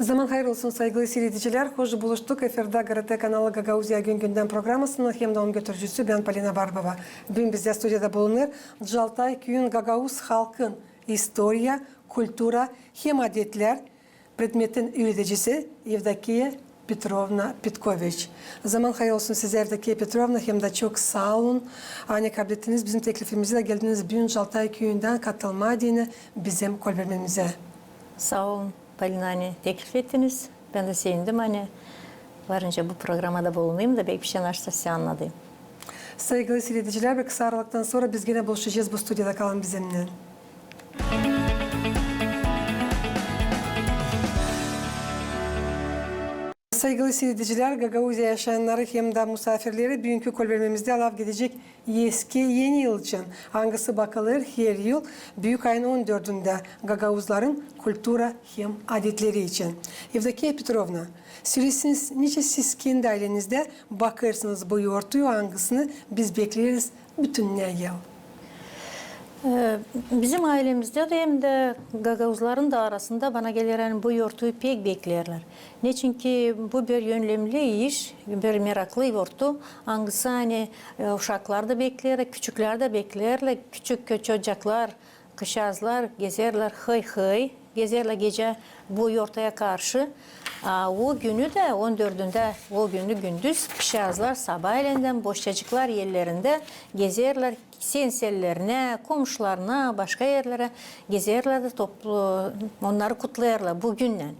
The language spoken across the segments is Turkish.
Zaman hayır olsun saygılı seyrediciler. Hoş buluştuk. Efirde GRT kanalı Gagauzya Gün Gündem programısının hem de onun götürücüsü ben Polina Barbova. Bugün bizde stüdyoda bulunur. Jaltay köyün Gagauz halkın historia, kultura, hem adetler predmetin üreticisi Evdokiya Petrovna Petkoviç. Zaman hayır olsun size Evdokiya Petrovna, hem de çok sağ olun. Aynı kabul ettiniz. Bizim teklifimize de geldiniz. Bugün Jaltay köyünden katılma dini bizim kol vermemize. Sağ olun Polina, teklif ettiniz. Ben de sevindim varınca bu programda bulunayım da belki bir şey size anlatayım. Saygılı seyrediciler, bir kısa aralıktan sonra biz yine buluşacağız, bu stüdyoda kalın bizimle. Saygılı seyrediciler, Gagauzya yaşayanları hem de misafirleri bugünkü kol vermemizde alav gidecek eski yeni yıl için. Hangisi bakılır her yıl büyük ayın 14'ünde Gagauzların kultura hem adetleri için. Evdokiya Petrovna, söylesiniz nice siz kendi ailenizde bakırsınız bu yortuyu, hangisini biz bekleriz bütün ne yıl? Bizim ailemizde de hem de Gagauzların da arasında bana gelen bu yortuyu pek beklerler. Ne çünkü bu bir yönlemli iş, bir meraklı yortu. Hangisi uşaklar da bekler, küçükler de beklerler. Küçük çocuklar, kışazlar gezerler hıy gezerler gece bu yortaya karşı. O günü de 14'ünde o günü gündüz kışazlar sabahleyinden boşçacıklar yerlerinde gezerler. Sensellerine, komşularına, başka yerlere gezerler de toplu onları kutlayarlar bugünden.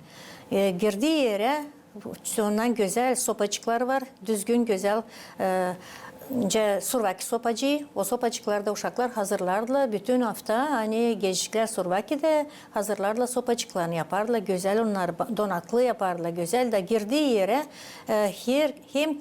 Girdiği yere ondan güzel sopacıklar var, düzgün güzel Survaki sopacı, o sopacıklarda uşaklar hazırlarlar. Bütün hafta gençlikler Survaki'de hazırlarlar, sopacıklarını yaparlar. Güzel onları donaklı yaparlar. Güzel de girdiği yere hem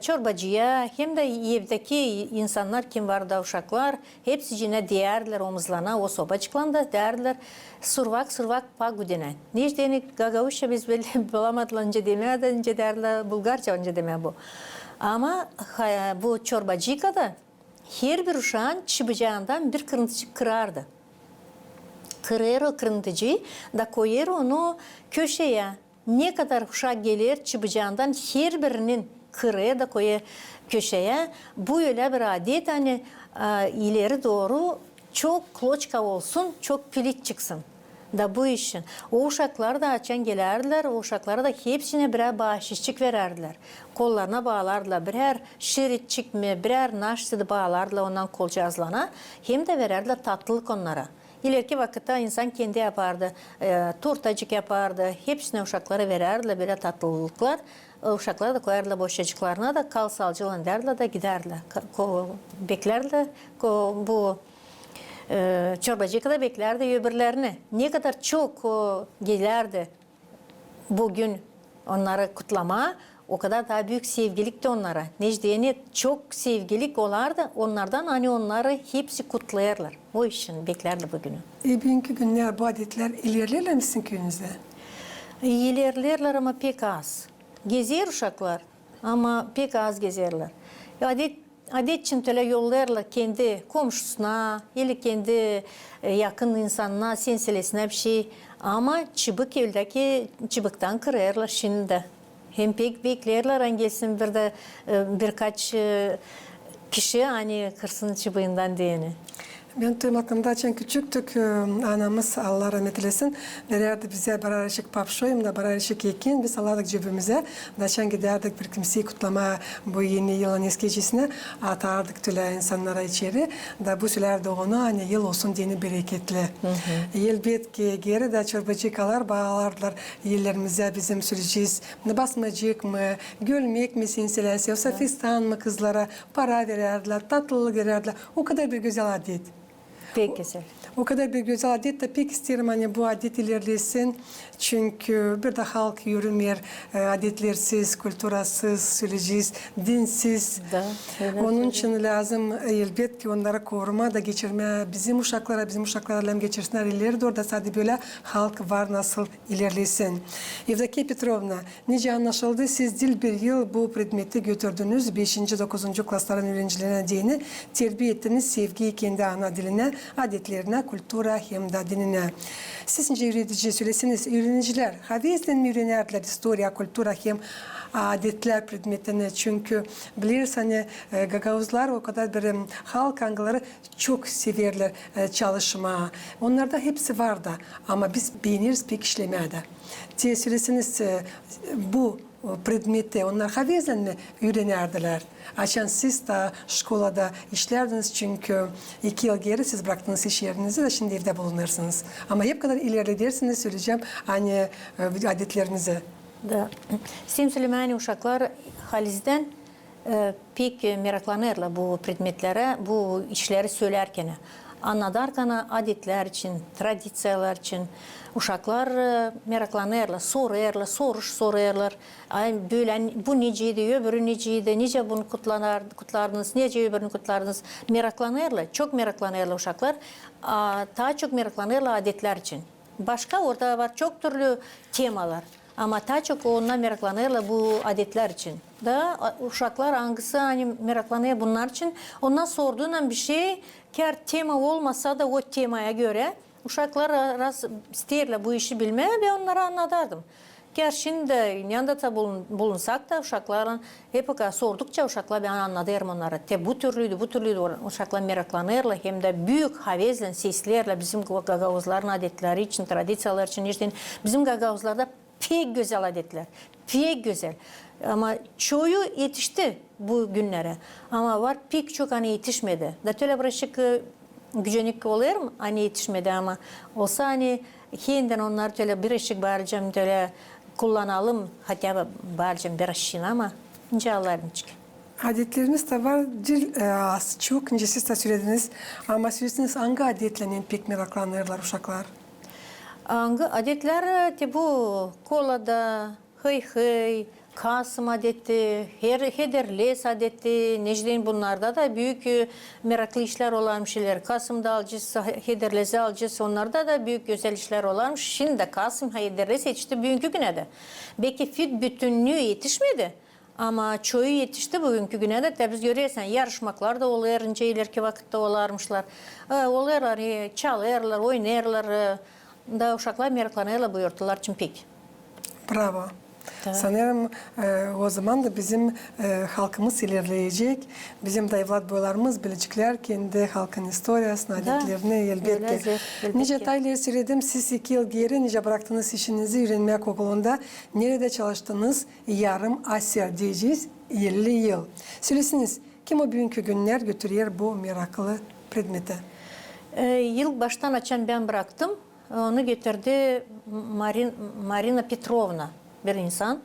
çorbacıya hem de evdeki insanlar kim var da uşaklar hepsi yine değerler omuzlarına o sopacıklarında değerler survak pagudine. Nişteni Gagavuşça biz böyle bulamadılar önce demeye de önce değerler Bulgarca önce demeye bu. Ama bu çorbacıkada her bir uşağın çıbacağından bir kırıntıcı kırardı. Kırar o kırıntıcıyı da koyar onu köşeye. Ne kadar uşak gelir çıbacağından her birinin kırıya da koyar köşeye. Bu öyle bir adet ileri doğru çok kloçka olsun, çok pilit çıksın da bu işin. O uşaklar da açan gelirler, o uşaklara da hepsine birer bahşişçik vererdiler. Kollarına bağlardılar, birer şiritçik mi, birer naştı bağlardılar ondan kolcağızlarına. Hem de vererdiler tatlılık onlara. İleriki vakitte insan kendi yapardı, tortacık yapardı, hepsine uşaklara vererdiler böyle tatlılıklar. Uşaklara da koyardılar boşacıklarına da kal salcılan derdiler da giderdiler. Beklerdiler bu çorbacıkta da beklerdi öbürlerini. Ne kadar çok gelirdi bugün onları kutlama, o kadar daha büyük sevgilik de onlara. Necdiyene çok sevgilik olardı. Onlardan onları hepsi kutlayarlar. O için beklerler bugünü. Bugünkü günler bu adetler ilerlerler misin köyünüzde? İlerlerler ama pek az. Gezer uşaklar ama pek az gezerler. Adet için öyle yollarlar kendi komşusuna, ya kendi yakın insanına, senselesine bir şey. Ama çıbık evdeki çıbıktan kırarlar şimdi de. Hem pek beklerler gelsin bir de birkaç kişi kırsın çıbığından diyeni. Ben duymadığımda açan küçüktük, anamız Allah rahmet eylesin verirdi bize bararışık papşoyum da bararışık ekin biz alardık cebimize. Daçan giderdik bir kimseyi kutlama bu yeni yılın eskicesine atardık tüle insanlara içeri. Da bu sülerde onu yıl olsun diyeni bereketli. Elbet ki geri de çorbacıkalar bağlardılar yerlerimize bizim süreceğiz. Basmacık mı, gülmek mi sinsilesi, yoksa fistan mı kızlara para verirdiler, tatlılık verirdiler. O kadar bir güzel adet. Pek güzel. O kadar bir güzel adet de pek isterim bu adet ilerlesin. Çünkü bir de halk yürümer adetlersiz, kültürasız, süreciz, dinsiz. Onun için lazım elbet ki onları koruma da geçirme. Bizim uşaklara geçirsinler ileri doğru da sadece böyle halk var nasıl ilerlesin. Evdokiya Petrovna, nice anlaşıldı? Siz dil bir yıl bu predmeti götürdünüz. 5. 9. klasların öğrencilerine değini terbiye ettiniz. Sevgiyi kendi ana diline, adetlerine, kültüre hem de dinine. Sizce öğretici söylesiniz. Öğrenciler havezden mi öğrenerler historia, kültüre hem adetler predmetini? Çünkü biliriz hani Gagavuzlar o kadar bir halk angaları çok severler çalışma. Onlarda hepsi var da ama biz beğeniriz pek işlemede. Diye söylesiniz bu predmeti onlar havezden mi öğrenerdiler? Açan siz de şkolada işlerdiniz çünkü 2 yıl geri siz bıraktınız iş yerinizi de şimdi evde bulunursunuz. Ama hep kadar ilerledersiniz söyleyeceğim hani adetlerinizi. Da. Sim Süleymani uşaklar halizden pek meraklanırlar bu predmetlere, bu işleri söylerken. Anladarken adetler için, tradisiyalar için uşaklar meraklanırlar, sorarlar. Ay böyle bu neceydi, öbürü neceydi, nice bunu kutlardınız, nice öbürünü kutlardınız. Meraklanırlar, çok meraklanırlar uşaklar. Daha çok meraklanırlar adetler için. Başka orada var çok türlü temalar. Ama daha çok ondan meraklanırlar bu adetler için. Da uşaklar hangisi hani meraklanıyor bunlar için. Ondan sorduğundan bir şey ki tema olmasa da o temaya göre uşaklar isterler bu işi bilmeye ve onları anladardım. Şimdi yanında da bulunsak da uşakların hep sordukça uşaklar ben anladım onları. Bu türlüydü uşaklar meraklanırlar hem de büyük havezle seslerle bizim Gagavuzların adetleri için, tradisiyalar için işte bizim Gagavuzlarda pek güzel adetler, pek güzel. Ama çoğu yetişti bu günlere. Ama var pek çok hani yetişmedi. Da bırakık gücenik oluyor mu? Hani yetişmedi ama olsa hani yeniden onlar öyle bir ışık barcam öyle kullanalım. Hatta barcam bir ışığın ama inşallah çık. Adetleriniz de var. Dil çok ince siz de söylediniz. Ama söylesiniz hangi adetlerine pek meraklanırlar uşaklar? Adetler bu kolada, hıy, Kasım adeti, hederles adeti, necdeyin bunlarda da büyük meraklı işler olarmış şeyler. Kasım'da alacağız, hederlesi alacağız, onlarda da büyük güzel işler olarmış. Şimdi de Kasım hederles yetişti bugünkü güne de. Belki fit bütünlüğü yetişmedi. Ama çoğu yetişti bugünkü güne de biz görüyorsan yarışmaklar da oluyor, ileriki vakitte olarmışlar. Oluyorlar, çalıyorlar, oynarlar. Da uşaklar meraklanıyorlar bu yurtlar için pek. Bravo. Da. Sanırım o zaman da bizim halkımız ilerleyecek. Bizim de evlat boylarımız bilecekler kendi halkın historiasını, adetlerini elbette. Nice tayları söyledim. Siz 2 yıl geri nice bıraktınız işinizi öğrenmek okulunda. Nerede çalıştınız? Yarım asır diyeceğiz. 50 yıl. Söylesiniz kim o bugünkü günler götürüyor bu meraklı predmeti? Yıl baştan açan ben bıraktım. Onu getirdi Marina Petrovna bir insan.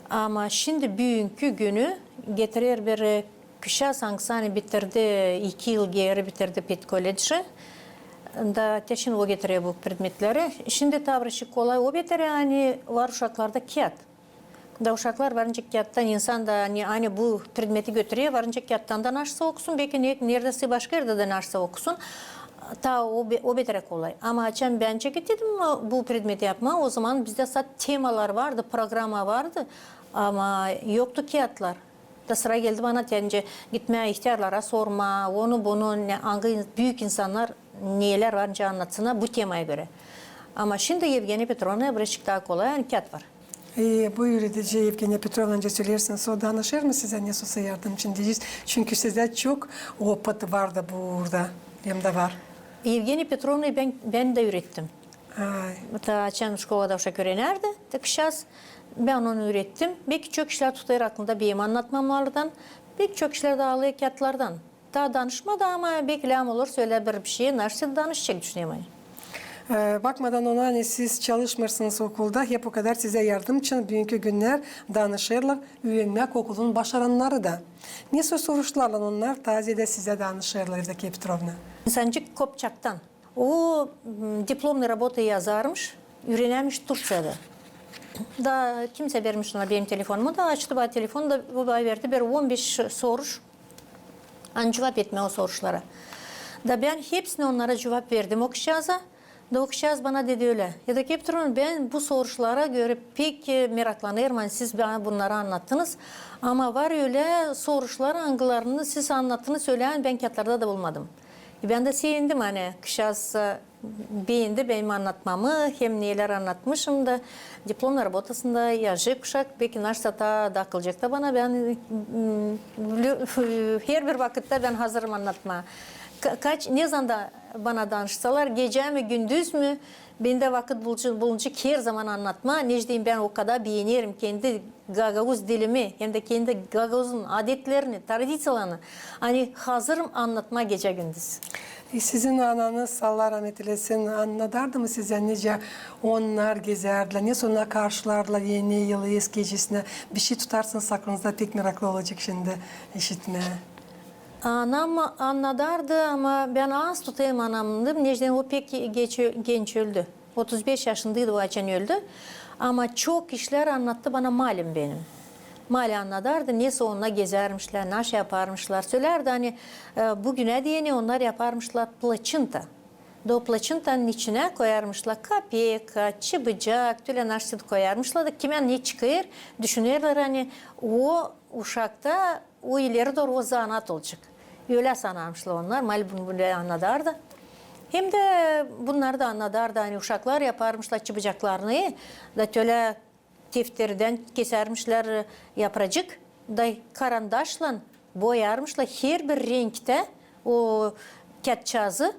Ama şimdi bugünkü günü getirir bir kişi sanksani bitirdi, 2 yıl geri bitirdi Pet College'ı. Da teşin o getiriyor bu predmetleri. Şimdi tavrışı kolay o getiriyor, hani var uşaklarda kağıt. Da uşaklar varınca kağıttan insan da hani bu predmeti götürüyor, varınca kağıttan da naşsa okusun, belki neredeyse başka yerde de naşsa okusun. O betere kolay. Ama açan bence gittim bu predmeti yapma. O zaman bizde temalar vardı, programa vardı. Ama yoktu kağıtlar. Da sıra geldi bana deyince gitmeye ihtiyarlara sorma, onu bunu, hangi büyük insanlar neler varınca anlatsınlar bu temaya göre. Ama şimdi Evgeniya Petrovna'ya birazcık daha kolay, yani kağıt var. Bu üretici Evgeniya Petrovna'nca söylersiniz, o danışır mı size ne olsa yardım için diyeceğiz. Çünkü sizde çok opet var da burada, hem de var. Evgeniya Petrovna'yı ben de ürettim. Açan şkolada uşak öğrenerdi. Şahs ben onu ürettim. Belki çok işler tutar aklında benim anlatmamlardan. Belki çok işler de ağlıyor kağıtlardan. Daha danışmadı ama belki lağım olur söyle bir şey. Nasıl danışacak düşünüyorum. Bakmadan ona hani siz çalışmırsınız okulda. Hep o kadar size yardım için bugünkü günler danışırlar. Öğrenmek okulun başaranları da. Ne soruşlarla onlar taze de size danışırlar Evdokiya Petrovna. İnsancık Kopçak'tan. O diplomlu работа yazarmış. Öğrenemiş Türkçe'de. Da kimse vermiş ona benim telefonumu da açtı bana telefonu da bu verdi. Bir 15 soruş. Cevap etme o soruşlara. Da ben hepsine onlara cevap verdim o kişiyaza. Dokşaz bana dedi öyle. Ya da Kepturun ben bu soruşlara göre pek meraklanırım. Siz bana bunları anlattınız. Ama var öyle soruşlar angılarını siz anlattığını söyleyen ben kağıtlarda da bulmadım. Ben de sevindim hani kışaz beğendi benim anlatmamı. Hem neler anlatmışım da diplom работасında yazıcı kuşak. Belki üniversitede da akılacak da bana ben her bir vakitte ben hazırım anlatma. Ne zaman da bana danışsalar gece mi gündüz mü ben de vakit bulunca her zaman anlatma. Ne diyeyim ben o kadar beğenirim kendi Gagavuz dilimi hem de kendi Gagavuz'un adetlerini, tradisiyalarını. Hani hazırım anlatma gece gündüz. Sizin ananız Allah rahmet eylesin anlatardı mı size nece onlar gezerdiler, ne sonra karşılardılar yeni yılı eski gecesine bir şey tutarsınız aklınızda pek meraklı olacak şimdi işitmeye. Anam anladardı ama ben az tutayım anamdım. Necden o pek genç öldü. 35 yaşındaydı o açan öldü. Ama çok işler anlattı bana malum benim. Mali anladardı. Neyse onunla gezermişler, nasıl yaparmışlar. Söylerdi hani bugüne diyeni onlar yaparmışlar plaçınta. O plaçıntanın içine koyarmışlar kapeka, çıbıcak, tüle naşsit koyarmışlar da kime ne çıkıyor düşünürler hani o uşakta o ileri doğru o zanat olacak. Öyle sanarmışlar onlar. Mal bunu anladardı. Hem de bunlar da anladardı. Hani uşaklar yaparmışlar çıbıcaklarını da öyle tefterden kesermişler yapracık da karandaşla boyarmışlar her bir renkte o kağıtçazı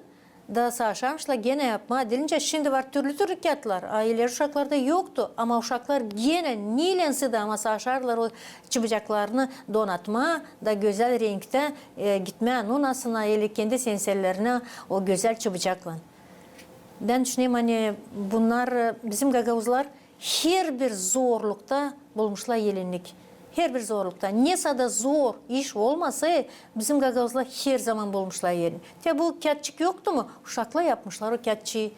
da saçarmışlar gene yapma dilince şimdi var türlü türlü kağıtlar. Aileler uşaklarda yoktu ama uşaklar gene nilensi de ama saçarlar o çıbıcaklarını donatma da güzel renkte gitme nunasına eli kendi sensellerine o güzel çıbıcakla. Ben düşünüyorum hani bunlar bizim Gagavuzlar her bir zorlukta bulmuşlar yelinlik. Her bir zorlukta. Neyse de zor iş olmasa bizim Gagavuzlar her zaman bulmuşlar yerini. Te bu kağıtçık yoktu mu? Uşaklar yapmışlar o kağıtçıyı.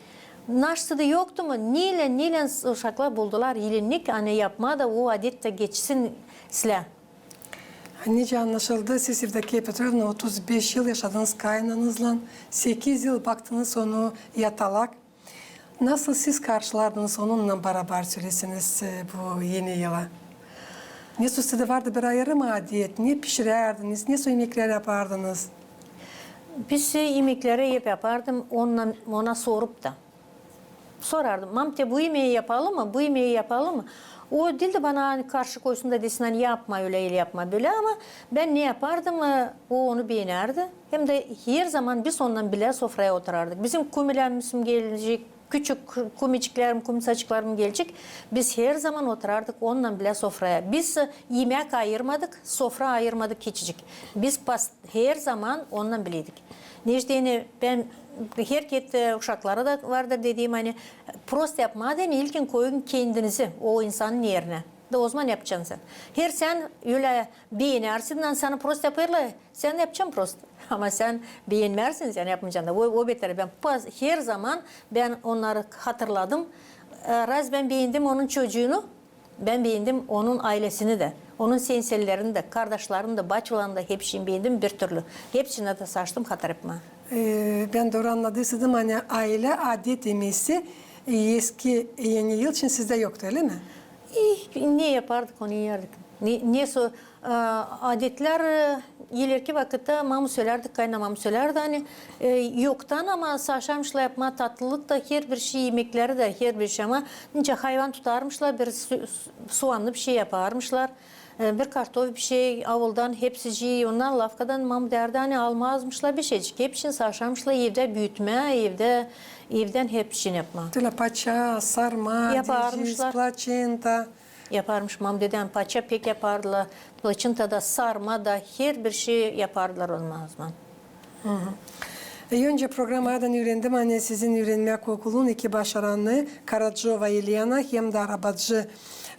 Naşsı da yoktu mu? Niyle uşaklar buldular yelinlik. Hani yapma da o adet de geçsin silah. Nece anlaşıldı? Siz Evdokiya Petrovna 35 yıl yaşadınız kaynanızla. 8 yıl baktınız onu yatalak. Nasıl siz karşılardınız onunla beraber söylesiniz bu yeni yıla? Ne sizde vardı bir ayrım adiyet? Ne pişirerdiniz? Ne yemekler yapardınız? Biz yemekleri hep yapardım ona sorup da. Sorardım. Mamte bu yemeği yapalım mı? Bu yemeği yapalım mı? O dil de bana hani karşı koysun da desin hani yapma öyle yapma böyle ama ben ne yapardım o onu beğenerdi. Hem de her zaman biz ondan bile sofraya oturardık. Bizim kumilerimiz gelecek, küçük kumiciklerim, kumisaçıklarım gelecek. Biz her zaman oturardık ondan bile sofraya. Biz yemek ayırmadık, sofra ayırmadık küçücük. Biz her zaman ondan bileydik. Necdeni ben herkes uşakları da vardır dediğim hani prost yapmadan ilkin koyun kendinizi o insanın yerine. Da o zaman yapacaksın sen. Her sen öyle beğenersin sana prost yaparlar. Sen yapacaksın prost. Ama sen beğenmezsin sen yapmayacaksın da. O beter. Ben her zaman ben onları hatırladım. Raz ben beğendim onun çocuğunu. Ben beğendim onun ailesini de. Onun sensellerini de, kardeşlerini de, bacılarını da hepsini beğendim bir türlü. Hepsine de saçtım hatır etme. Ben doğru anladıysam hani aile adet yemesi eski yeni yıl için sizde yoktu öyle mi? Ne yapardık onu yerdik. Neyse adetler ileriki vakitte mamı söylerdik, kaynamamı söylerdi hani yoktan ama saçarmışlar yapma tatlılık da her bir şey yemekleri de her bir şey ama nice hayvan tutarmışlar bir soğanlı bir şey yaparmışlar. Bir kartof bir şey avuldan hepsici onlar lafkadan mam derdi hani almazmışlar bir şeycik hepsini saçarmışlar evde büyütme evden hepsini yapma. Tüle paça, sarma, dijiz, plaçenta. Yaparmış mam dedem paça pek yapardılar. Plaçinta da sarma da her bir şey yapardılar olmaz mı? Önce programlardan öğrendim hani sizin öğrenmek okulun iki başaranı Karadjova Ilyana hem de Arabacı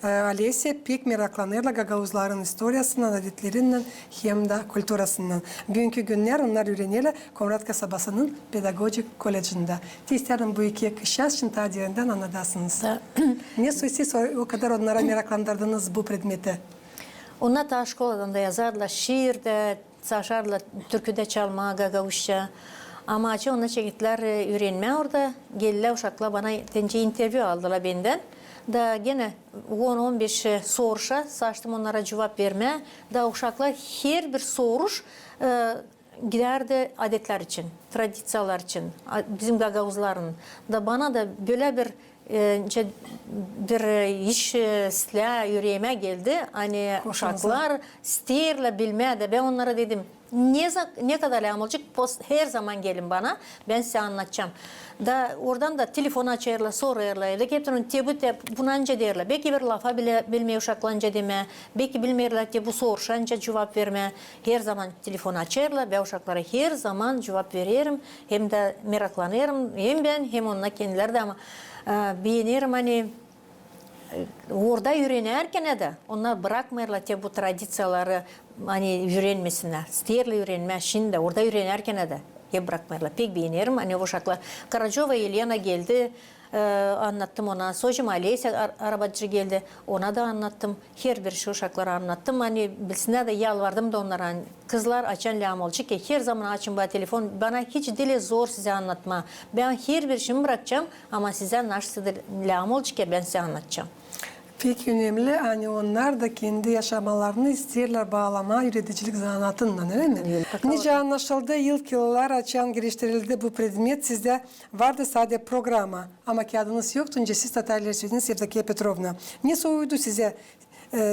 Alesya pek meraklanırlar Gagavuzların historiyasından, adetlerinden hem de kültürasından. Bugünkü günler onlar öğrenirler Komrat kasabasının pedagojik kolejinde. İsterim bu iki kişi için tadirinden anladasınız. Ne siz o kadar onlara meraklandırdınız bu predmeti? Onlar da şkoladan da yazarlar, şiirde, saçarlar, türküde çalma, Gagavuzca. Ama açı ona çekitler öğrenme orada. Geldiler uşaklar bana tence interview aldılar benden. Da gene 10-15 soruşa saçtım onlara cevap verme. Da uşaklar her bir soruş giderdi adetler için, tradisiyalar için, bizim gagavuzların. Da bana da böyle bir iş silah yüreğime geldi. Hani uşaklar stiyerle bilmedi. Ben onlara dedim ne kadar olacak her zaman gelin bana. Ben size anlatacağım. Da oradan da telefonu açarlar, sorarlar. Evde hepsinin bunanca derler. Belki bir lafa bile bilmeyi uşaklanca deme. Belki bilmirler ki bu soruşanca cevap verme. Her zaman telefonu açarlar. Ben uşaklara her zaman cevap veririm. Hem de meraklanırım. Hem ben hem onlar kendileri de ama beğenirim hani orada öğrenirken de onlar bırakmıyorlar ki bu tradisiyaları hani öğrenmesinler. Stiyerle öğrenme şimdi orada öğrenirken de hep bırakmıyorlar. Pek beğenirim. Hani uşaklar Karacova Elena geldi. Anlattım ona. Sojum Aleysa arabacı geldi. Ona da anlattım. Her bir uşaklara anlattım. Hani bilsinler de yalvardım da onlara. Hani, kızlar açan lağım olacak ki her zaman açın bana telefon. Bana hiç dili zor size anlatma. Ben her bir şeyimi bırakacağım ama size nasıl lağım olacak ki ben size anlatacağım. Pek önemli. Hani onlar da kendi yaşamalarını isterler bağlama, üreticilik zanatından, öyle mi? Nice anlaşıldı, yıllar açan geliştirildi bu predmet. Sizde vardı sadece programa ama kağıdınız yoktu. Önce siz Tatarlar söylediniz Sevdakiye Petrovna. Ne soğuydu size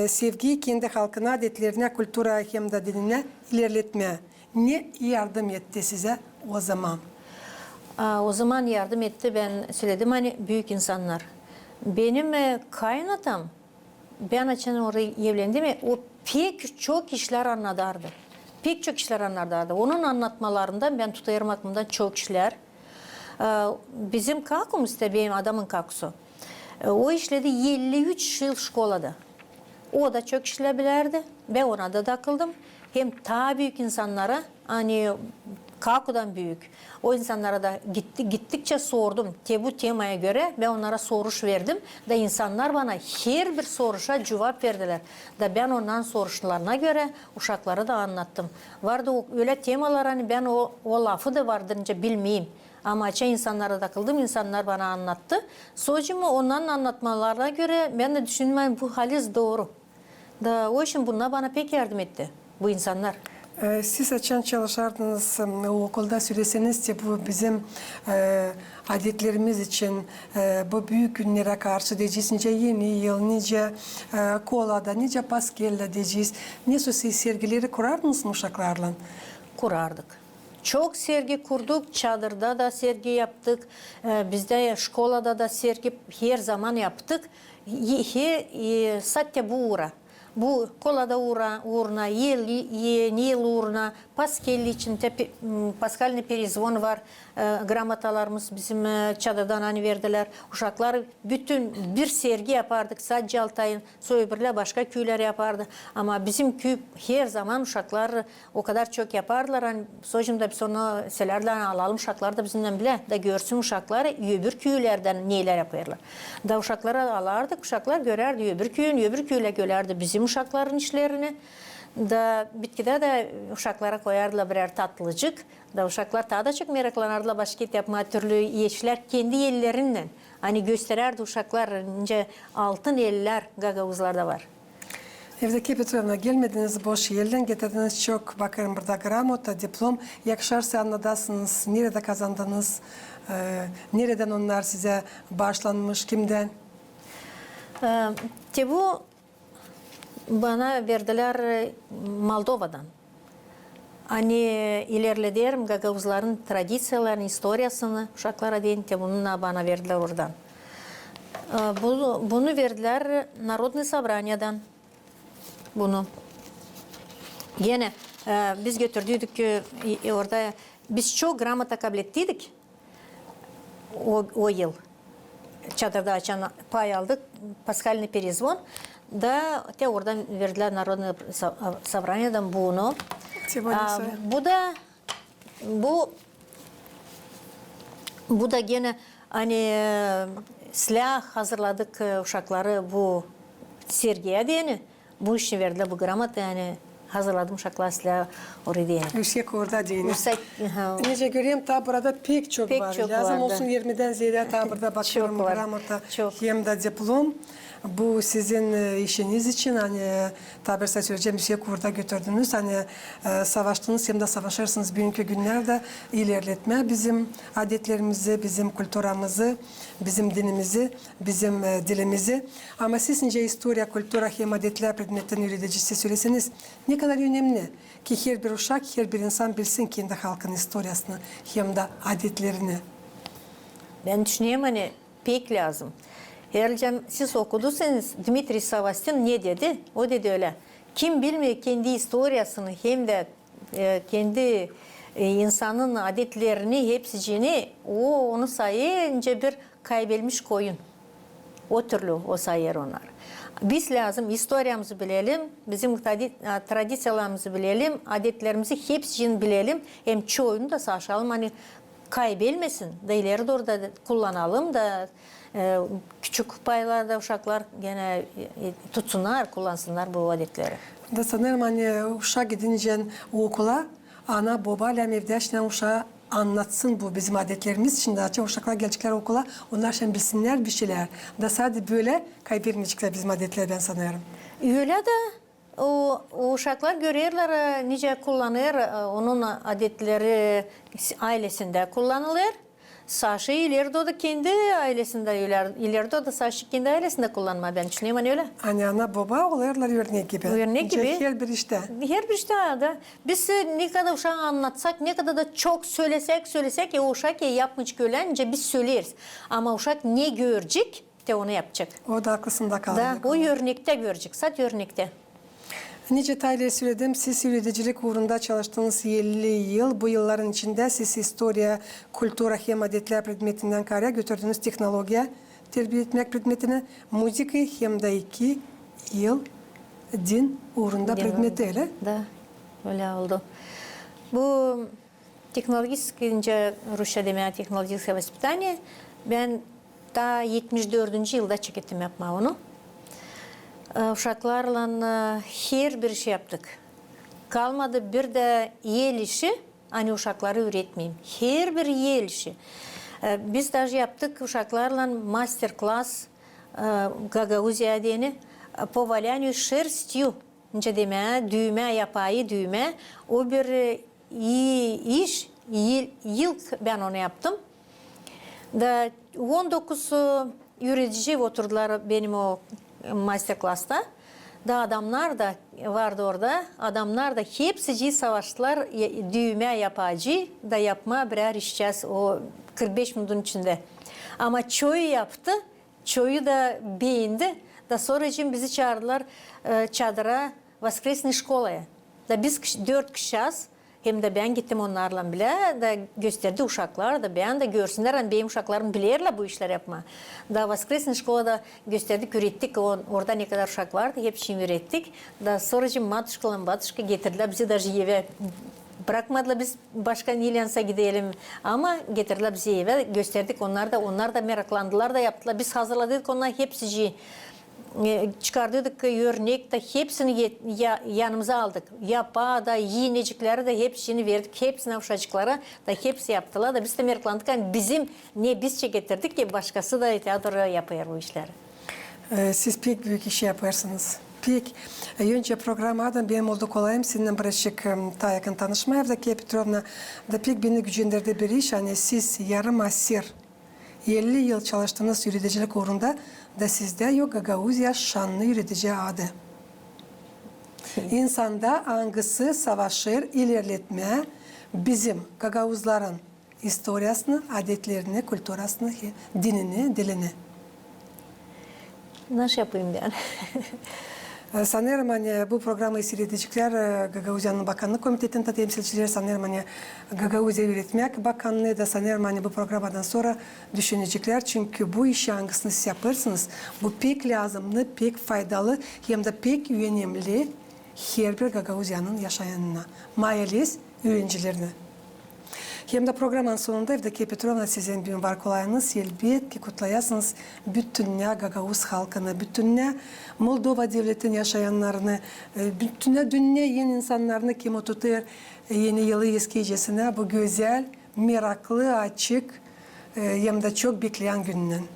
sevgiyi kendi halkına, adetlerine, kültüre hem de diline ilerletmeye? Ne yardım etti size o zaman? O zaman yardım etti. Ben söyledim hani büyük insanlar. Benim kaynatam, ben açan oraya evlendi mi, o pek çok işler anladardı. Pek çok işler anladardı. Onun anlatmalarından ben tutarım aklımdan çok işler. Bizim kakumuz da benim adamın kakusu. O işledi 53 yıl şkolada. O da çok işler bilerdi. Ben ona da takıldım. Hem daha büyük insanlara hani Kaku'dan büyük. O insanlara da gittikçe sordum. Bu temaya göre ben onlara soruş verdim. Da insanlar bana her bir soruşa cevap verdiler. Da ben ondan soruşlarına göre uşakları da anlattım. Vardı öyle temalar hani ben o lafı da vardırınca bilmeyeyim. Ama açı insanlara takıldım. İnsanlar bana anlattı. Sonuçta onların anlatmalarına göre ben de düşünmem bu haliz doğru. Da o için bunlar bana pek yardım etti. Bu insanlar. Siz açan çalışardınız, okulda söyleseniz ki bu bizim adetlerimiz için bu büyük günlere karşı diyeceğiz. Nice yeni yıl, nice kolada, nice Paskel'de diyeceğiz. Ne siz sergileri kurardınız mı uşaklarla? Kurardık. Çok sergi kurduk. Çadırda da sergi yaptık. Bizde şkolada da sergi her zaman yaptık. Satya bu uğra. Bu kolada uğruna, yıl uğruna, Paskelli için Paskalni perizvon var. Gramatalarımız bizim çadırdan hani verdiler. Uşaklar bütün bir sergi yapardık. Sadece Altay'ın soyubirle başka köyler yapardı. Ama bizim köy her zaman uşaklar o kadar çok yapardılar. Hani sojumda biz onu selerden alalım. Uşaklar da bizimle bile de görsün uşaklar öbür köylerden neler yapıyorlar. Da uşaklara alardık. Uşaklar görerdi öbür köyler görerdi bizim uşakların işlerini. Da bitkide de uşaklara koyardılar birer tatlıcık. Da uşaklar daha da çok meraklanardılar basket yapma türlü yeşiller kendi ellerinden. Hani göstererdi uşaklar ince altın eller gagavuzlarda var. Evdeki Petrovna gelmediniz boş yerden getirdiniz çok. Bakın burada gramota, diplom. Yakışarsa anlatasınız. Nerede kazandınız? Nereden onlar size bağışlanmış? Kimden? Bu bana verdiler Moldova'dan. Hani ilerlediler Gagavuzların tradisiyalarını, historiyasını uşaklara deyin ki bunu bana verdiler oradan. Bunu verdiler Народное Собрание'den. Bunu. Yine biz götürdük orada biz çok gramota kabul ettiydik o yıl. Çadırda açan pay aldık. Paskalni perizvon. Da te oradan verdiler Народное Собрание'den bunu. Bu da gene hani silah hazırladık uşakları bu sergiye diyeni. Bu işi verdiler bu gramata yani hazırladım uşaklar sizler oraya diye. Yüksek orada değil. Yüksek, Nece göreyim ta burada pek çok Pek var. çok Lazım vardı. olsun 20'den ziyade ta burada bakıyorum Çok var. gramota Çok. hem de diplom. Bu sizin işiniz için hani tabirse söyleyeceğim yüksek orada götürdünüz. Hani savaştınız hem de savaşırsınız bugünkü günlerde ilerletme bizim adetlerimizi, bizim kültürümüzü, bizim dinimizi, bizim dilimizi. Ama siz ince historia, kültüra hem adetler predmetlerini öğreticisi söyleseniz ne kadar önemli ki her bir uşak, her bir insan bilsin kendi halkın historiasını hem de adetlerini. Ben düşünüyorum hani pek lazım. Herhalde siz okuduysanız Dmitri Savastin ne dedi? O dedi öyle. Kim bilmiyor kendi historiasını hem de kendi insanın adetlerini hepsini onu sayınca bir kaybetmiş koyun. O türlü o sayar onlar. Biz lazım historiamızı bilelim, bizim tradisiyalarımızı bilelim, adetlerimizi hepsini bilelim. Hem çoğunu da saçalım hani kaybetmesin. Da ileri doğru da kullanalım da küçük paylarda uşaklar gene tutsunlar, kullansınlar bu adetleri. Da sanırım hani uşak gidince okula ana baba ile evdeşle uşağa anlatsın bu bizim adetlerimiz için de açık uşaklar gelecekler okula onlar şimdi bilsinler bir şeyler. Da sadece böyle kaybetmeyecekler bizim adetler ben sanıyorum. Öyle de o uşaklar görüyorlar nice kullanır, onun adetleri ailesinde kullanılır. Saşı ileride da kendi ailesinde, ileride da saşı kendi ailesinde kullanma ben düşünüyorum hani öyle. Hani ana baba oluyorlar örnek gibi. Örnek gibi. Her bir işte. Her bir işte da. Biz ne kadar uşağı anlatsak, ne kadar da çok söylesek o uşak yapmış görünce biz söyleriz. Ama uşak ne görecek de onu yapacak. O da arkasında kalacak. Da o örnekte görecek, sadece örnekte. Nice tayları söyledim. Siz üreticilik uğrunda çalıştığınız 50 yıl. Bu yılların içinde siz historia, kültüra hem adetler predmetinden karaya götürdünüz teknolojiye, terbiye etmek predmetine, müzik hem de 2 yıl din uğrunda predmeti öyle. Da, öyle oldu. Bu teknolojik, Rusça demeye teknolojik воспитание, ben daha 74. yılda çekettim yapma onu. Uşaklarla her bir şey yaptık. Kalmadı bir de el işi, hani uşakları öğretmeyeyim. Her bir el işi. Biz de yaptık uşaklarla master class Gagauzya diyeni по валянию шерстью. İnce deme, düğme, yapayı düğme. O bir iyi iş, yıl ben onu yaptım. Da 19 öğretici oturdular benim o master class'ta. Da adamlar da vardı orada. Adamlar da hepsi savaştılar. Düğme yapacı da yapma birer işeceğiz o 45 minutun içinde. Ama çoğu yaptı. Çoğu da beğendi. Da sonra için bizi çağırdılar çadıra Воскресной şkolaya. Da biz 4 kişiyiz. Hem de ben gittim onlarla bile da gösterdi uşaklar da ben de görsünler. Yani benim uşaklarım bilirler bu işler yapma. Da Воскресной şkolada gösterdik, ürettik. Orada ne kadar uşak vardı hepsini ürettik. Da sonra matuşkalan batuşka getirdiler. Bizi de eve bırakmadılar biz başka Nilyans'a gidelim. Ama getirdiler bizi eve gösterdik. Onlar da meraklandılar da yaptılar. Biz hazırladık onlar hepsi çıkardıydık örnek de hepsini yanımıza aldık. Yapa da yiyinecekleri de hepsini verdik. Hepsine uşacıklara da hepsi yaptılar da biz de meraklandık. Yani bizim ne bizce getirdik ki başkası da tiyatro yapıyor bu işleri. Siz pek büyük iş yaparsınız. Pek. Önce programadan benim oldu kolayım. Seninle birazcık daha yakın tanışmaya. Evdaki Petrovna da pek beni gücendirdi bir iş. Hani siz yarım asır 50 yıl çalıştığınız üreticilik uğrunda da sizde yok Gagauzya şanlı üretici adı. İnsanda hangisi savaşır, ilerletme bizim Gagauzların historiasını, adetlerini, kültürasını, dinini, dilini. Nasıl yapayım ben? Sanırım hani bu programı seyredecekler Gagauzya'nın Bakanlık Komitesi'nde temsilciler sanırım hani Gagauzya Üretmek Bakanlığı da sanırım hani bu programdan sonra düşünecekler. Çünkü bu işi hangisini siz yaparsınız bu pek lazımlı, pek faydalı hem de pek önemli her bir Gagauzya'nın yaşayanına, mayaliz öğrencilerine. Hem de programın sonunda Evdokya Petrovna sizin bir var kolayınız elbette kutlayasınız bütününe Gagavuz halkını, bütününe Moldova devletinin yaşayanlarını, bütününe dünya yeni insanlarını kim oturtur yeni yılı eskiyecesine bu güzel, meraklı, açık hem de çok bekleyen gününün.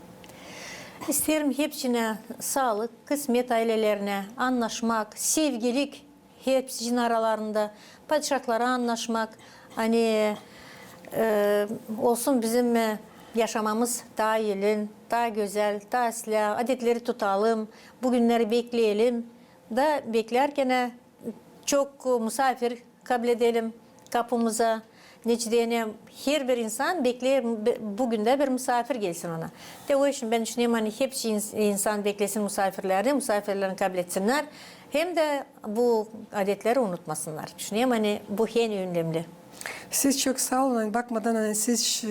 İsterim hepsine sağlık, kısmet ailelerine anlaşmak, sevgilik hepsinin aralarında padişahlara anlaşmak. Hani olsun bizim yaşamamız daha iyi, daha güzel, daha silah, adetleri tutalım, bugünleri bekleyelim. Da beklerken çok misafir kabul edelim kapımıza. Neticede her bir insan bekler, bugün de bir misafir gelsin ona. De o için ben düşünüyorum hani hepsi insan beklesin misafirlerini kabul etsinler. Hem de bu adetleri unutmasınlar. Düşünüyorum hani bu en önemli. Siz çok sağ olun. Hani bakmadan hani siz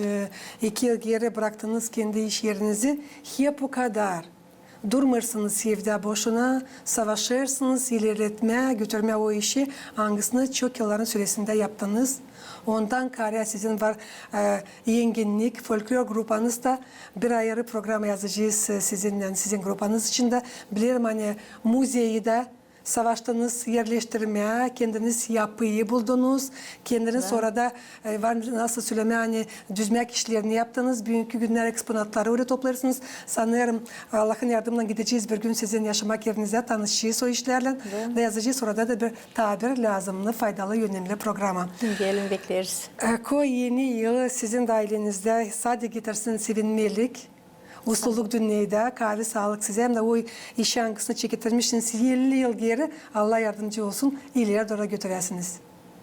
2 yıl geri bıraktınız kendi iş yerinizi. Hep bu kadar. Durmursunuz evde boşuna, savaşırsınız, ilerletme, götürme o işi. Hangisini çok yılların süresinde yaptınız. Ondan kare sizin var yenginlik, folklor grupanızda bir ayrı program yazacağız sizinle, sizin grupanız için de. Bilirim hani müzeyi de savaştınız, yerleştirmeye, kendiniz yapıyı buldunuz. Kendiniz sonra da var nasıl söyleme hani düzmek işlerini yaptınız. Bugünkü günler eksponatları öyle toplarsınız. Sanırım Allah'ın yardımıyla gideceğiz bir gün sizin yaşamak yerinize tanışacağız o işlerle. Ve yazacağız sonra da bir tabir lazımlı, faydalı, önemli programa. Gelin bekleriz. Ko yeni yıl sizin de ailenizde sadece getirsin sevinmelik. Mutluluk dünyada, kahve sağlık size hem de o iş yankısını çektirmişsiniz 50 yıl geri. Allah yardımcı olsun, ileriye doğru götüresiniz.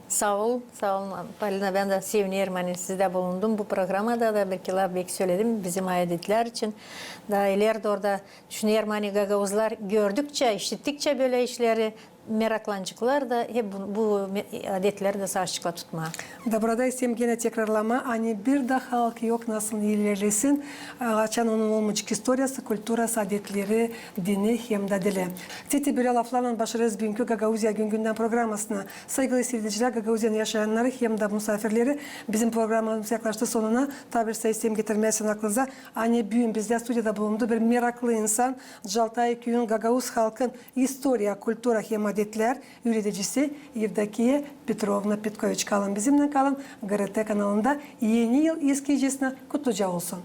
Sağ ol, sağ olun. Palina ben de seviniyorum hani sizde bulundum bu programda da belki söyledim bizim adetler için. Da ileride orada düşünüyorum hani Gagavuzlar gördükçe, işittikçe böyle işleri meraklanacaklar da hep bu adetleri de sağlıkla tutma. Da burada istedim gene tekrarlama. Hani bir de halk yok nasıl ilerlesin. Açan onun olmayacak historiyası, kültürası, adetleri, dini hem de dili. Titi böyle laflarla başarırız bugünkü Gagavuzya günden programısına. Saygılı seyirciler, Gagavuzya'nın yaşayanları hem de misafirleri bizim programımız yaklaştı sonuna. Tabi istedim getirmeyesin aklınıza. Hani bugün bizde stüdyoda bulundu bir meraklı insan. Jaltay köyün Gagavuz halkın historia, kültüra hem adetler üreticisi Evdokya Petrovna Petkoviç kalın bizimle kalın. GRT kanalında yeni yıl eskiyecesine kutluca olsun.